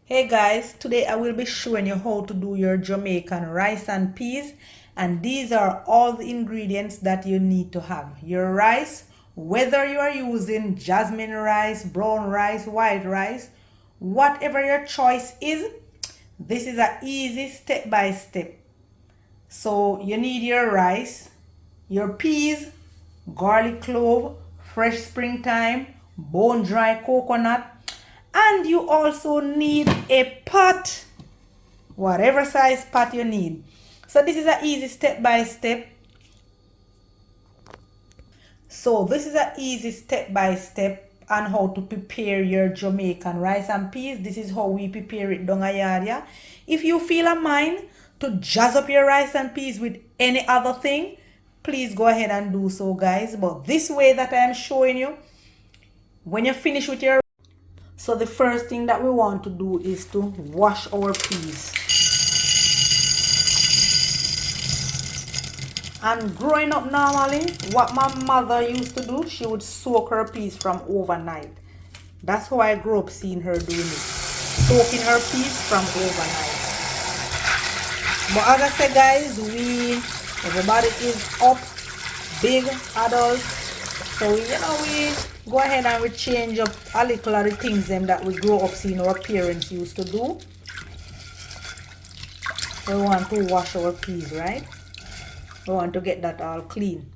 Hey guys, today I will be showing you how to do your Jamaican rice and peas, and these are all the ingredients that you need to have. Your rice, whether you are using jasmine rice, brown rice, white rice, whatever your choice is, this is an easy step by step. So you need your rice, your peas, garlic clove, fresh springtime, bone dry coconut, and you also need a pot, whatever size pot you need. So this is an easy step by step. So this is an easy step by step on how to prepare your Jamaican rice and peas. This is how we prepare it down a yard, yeah. If you feel a mind to jazz up your rice and peas with any other thing, please go ahead and do so, guys. But this way that I am showing you, when you finish with your, so the first thing that we want to do is to wash our peas. And growing up normally, what my mother used to do, she would soak her peas from overnight. That's how I grew up seeing her doing it. Soaking her peas from overnight. But as I said, guys, everybody is up, big adults. So we go ahead and we change up a little of the things them that we grow up seeing our parents used to do. We want to wash our peas, right? We want to get that all clean.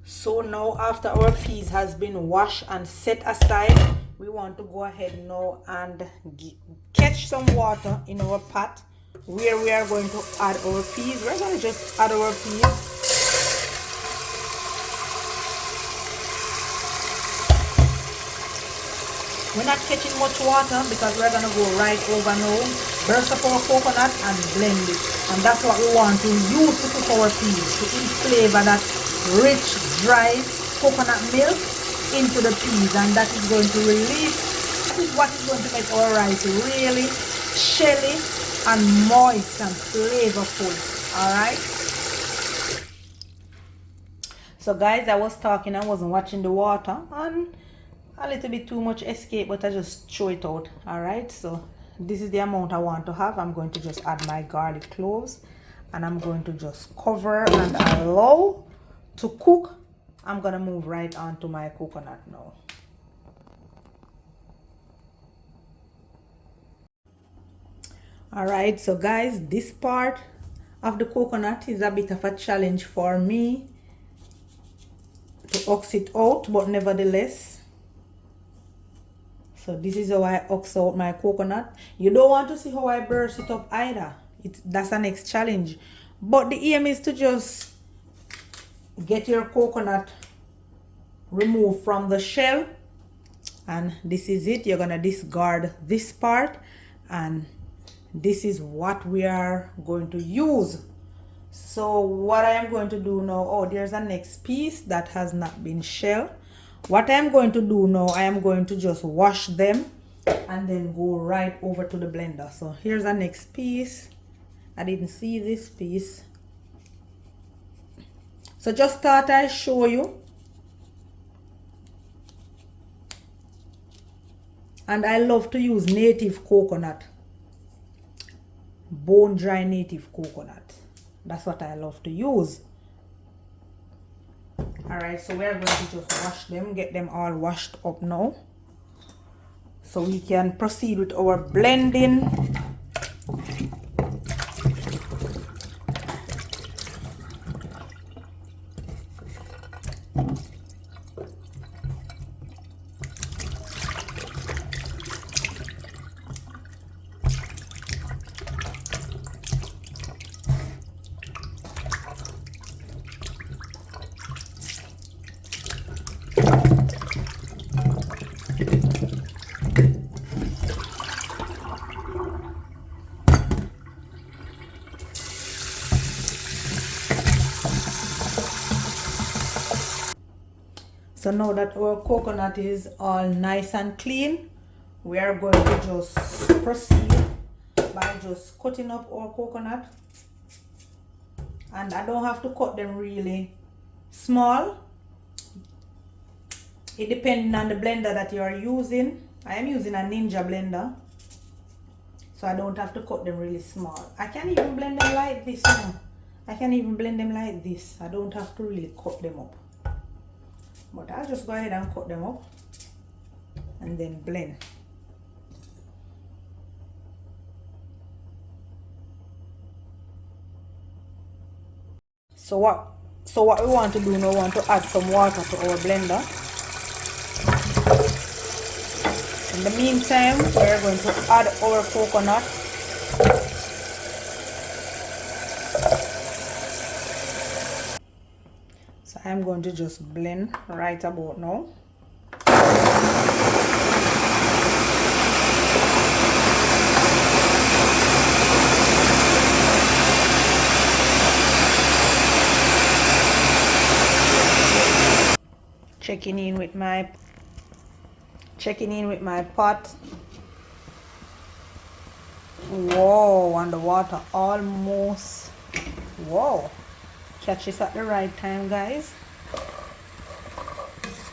So now after our peas has been washed and set aside, we want to go ahead now and catch some water in our pot where we are going to add our peas. We're going to just add our peas. We're not catching much water because we're going to go right over now, burst up our coconut and blend it. And that's what we want to use to cook our peas, to flavor that rich, dry coconut milk into the peas. And that is going to release, that is what is going to make our rice really shelly and moist and flavorful. Alright? So guys, I was talking, I wasn't watching the water, and a little bit too much escape, but I just throw it out. All right, so this is the amount I want to have. I'm going to just add my garlic cloves, and I'm going to just cover and allow to cook. I'm gonna move right on to my coconut now. All right, so guys, this part of the coconut is a bit of a challenge for me to ox it out, but nevertheless, so this is how I ox out my coconut. You don't want to see how I burst it up either. That's the next challenge. But the aim is to just get your coconut removed from the shell. And this is it. You're going to discard this part. And this is what we are going to use. So what I am going to do now, oh, there's a next piece that has not been shelled. What I am going to do now, I am going to just wash them and then go right over to the blender. So here's the next piece. I didn't see this piece. So just thought I show you. And I love to use native coconut. Bone dry native coconut. That's what I love to use. Alright, so we're going to just wash them, get them all washed up now, so we can proceed with our blending. So now that our coconut is all nice and clean, we are going to just proceed by just cutting up our coconut. And I don't have to cut them really small. It depends on the blender that you are using. I am using a Ninja blender, so I don't have to cut them really small. I can even blend them like this, you know. I can even blend them like this. I don't have to really cut them up. But I'll just go ahead and cut them up and then blend. So what we want to do now, we want to add some water to our blender. In the meantime, we're going to add our coconut. So I'm going to just blend right about now. Checking in with my pot. Whoa, and the water almost, whoa, catch this at the right time, guys.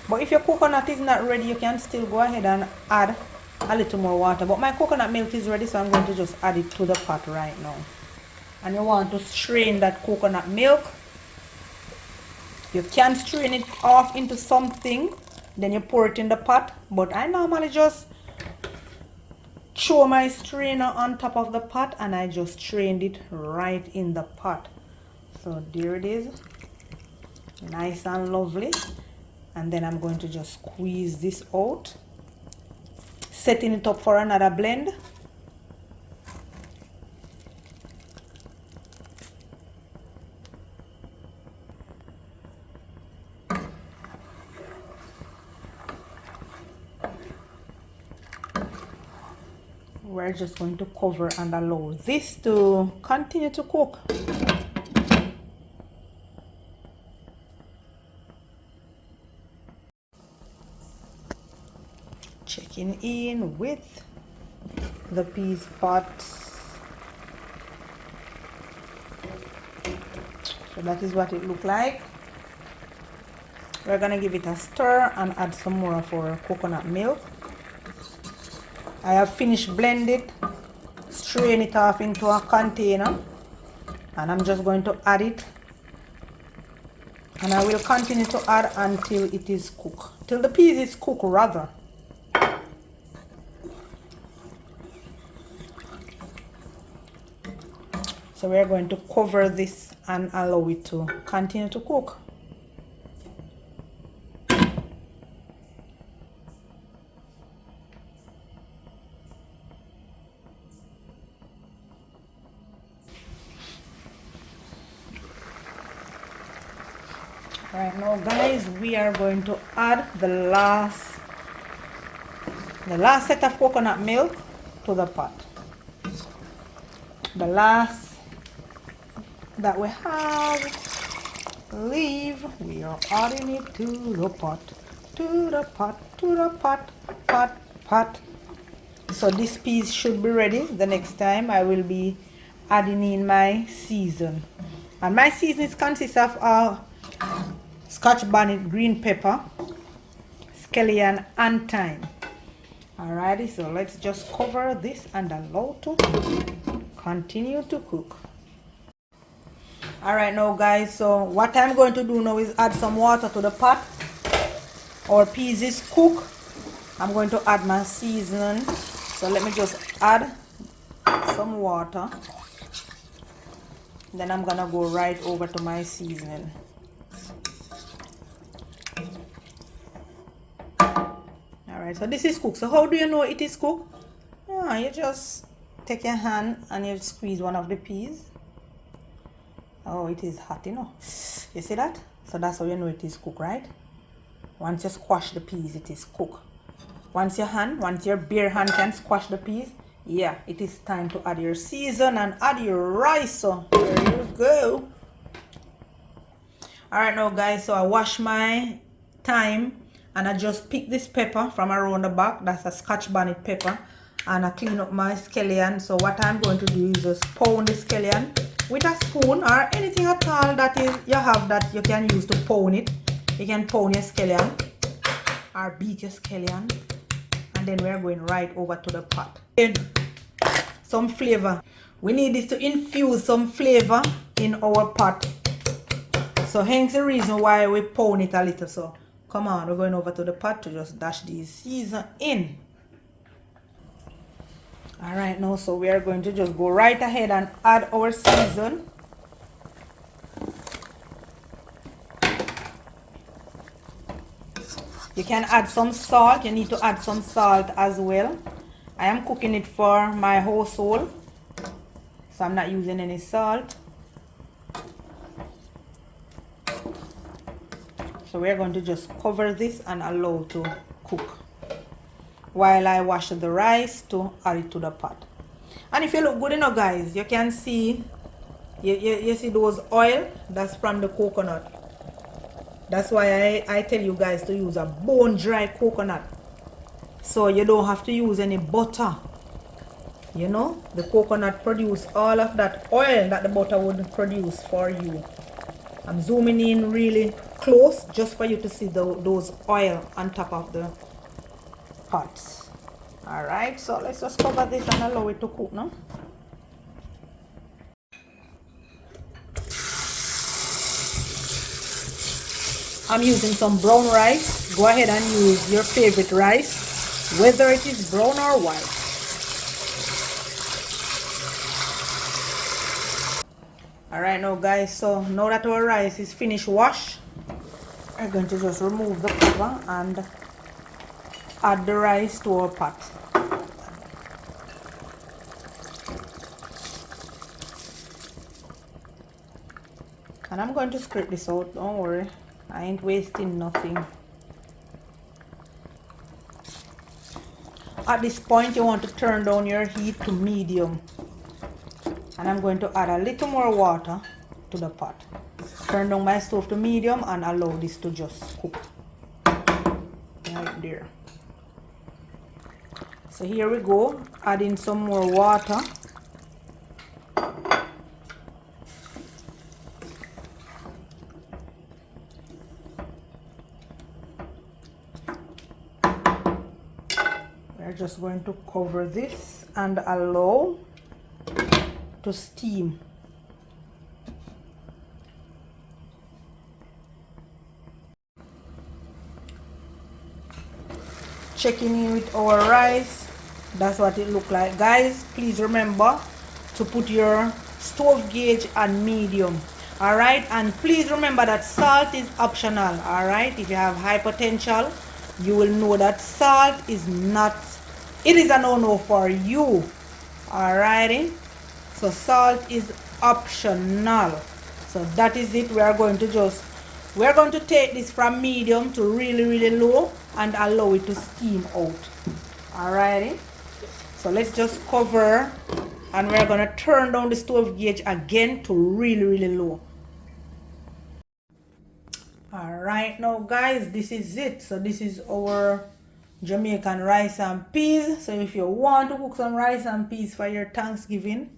But if your coconut is not ready, you can still go ahead and add a little more water. But my coconut milk is ready, so I'm going to just add it to the pot right now. And you want to strain that coconut milk. You can strain it off into something, then you pour it in the pot. But I normally just throw my strainer on top of the pot and I just strained it right in the pot. So there it is, nice and lovely. And then I'm going to just squeeze this out, setting it up for another blend. We're just going to cover and allow this to continue to cook. Checking in with the peas pot. So that is what it looked like. We're gonna give it a stir and add some more of our coconut milk. I have finished blending, strain it off into a container, and I'm just going to add it, and I will continue to add until it is cooked, till the peas is cooked rather. So we're going to cover this and allow it to continue to cook. Right now, guys, we are going to add the last set of coconut milk to the pot. The last that we have leave, we are adding it to the pot, pot. So this piece should be ready. The next time I will be adding in my season, and my season consists of Scotch bonnet, green pepper, scallion, and thyme. Alrighty, so let's just cover this and allow to continue to cook. Alright now, guys, so what I'm going to do now is add some water to the pot. Our peas is cooked. I'm going to add my seasoning. So let me just add some water. Then I'm gonna go right over to my seasoning. Alright, so this is cooked. So how do you know it is cooked? You just take your hand and you squeeze one of the peas. Oh, it is hot, you know. You see that? So that's how you know it is cooked, right? Once you squash the peas, it is cooked. Once your bare hand can squash the peas, yeah, it is time to add your season and add your rice. So there you go. Alright now, guys, so I wash my thyme and I just pick this pepper from around the back. That's a Scotch bonnet pepper. And I clean up my scallion. So what I'm going to do is just pound the scallion with a spoon or anything at all that is you have that you can use to pound it. You can pound your scallion or beat your scallion And then we're going right over to the pot. Then some flavor. We need this to infuse some flavor in our pot. So hence the reason why we pound it a little. So come on, we're going over to the pot to just dash these season in. Alright, now so we are going to just go right ahead and add our season. You can add some salt. You need to add some salt as well. I am cooking it for my household, so I'm not using any salt. So we're going to just cover this and allow to cook while I wash the rice to add it to the pot. And if you look good enough, guys, you can see you see those oil that's from the coconut. That's why I tell you guys to use a bone dry coconut, so you don't have to use any butter. You know, the coconut produce all of that oil that the butter would produce for you. I'm zooming in really close just for you to see those oil on top of the pots. Alright, so let's just cover this and allow it to cook now. I'm using some brown rice. Go ahead and use your favorite rice, whether it is brown or white. Alright now guys, so now that our rice is finished washed, we're going to just remove the cover and add the rice to our pot. And I'm going to scrape this out, don't worry. I ain't wasting nothing. At this point, you want to turn down your heat to medium. And I'm going to add a little more water to the pot. Turn down my stove to medium and allow this to just cook. Right there. So here we go, adding some more water. We're just going to cover this and allow to steam. Checking in with our rice. That's what it look like, guys. Please remember to put your stove gauge on medium. All right, and please remember that salt is optional. All right, if you have high potential, you will know that salt is not, it is a no-no for you. All righty, so salt is optional. So that is it. We're going to take this from medium to really low and allow it to steam out. Alrighty, so let's just cover, and we're gonna turn down the stove gauge again to really low. Alright now guys, this is it. So this is our Jamaican rice and peas. So if you want to cook some rice and peas for your Thanksgiving,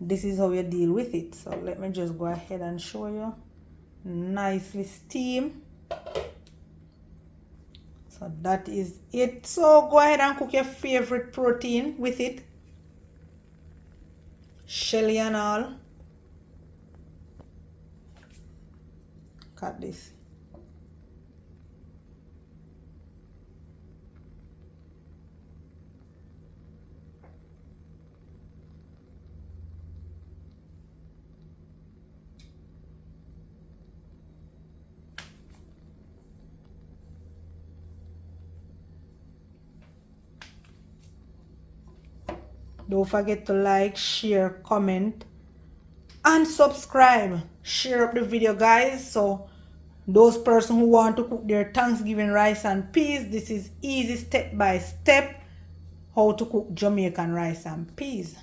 this is how you deal with it. So let me just go ahead and show you. Nicely steam. So that is it. So go ahead and cook your favorite protein with it, shelly and all. Cut this. Don't forget to like, share, comment, and subscribe. Share up the video, guys. So those persons who want to cook their Thanksgiving rice and peas, this is easy step by step how to cook Jamaican rice and peas.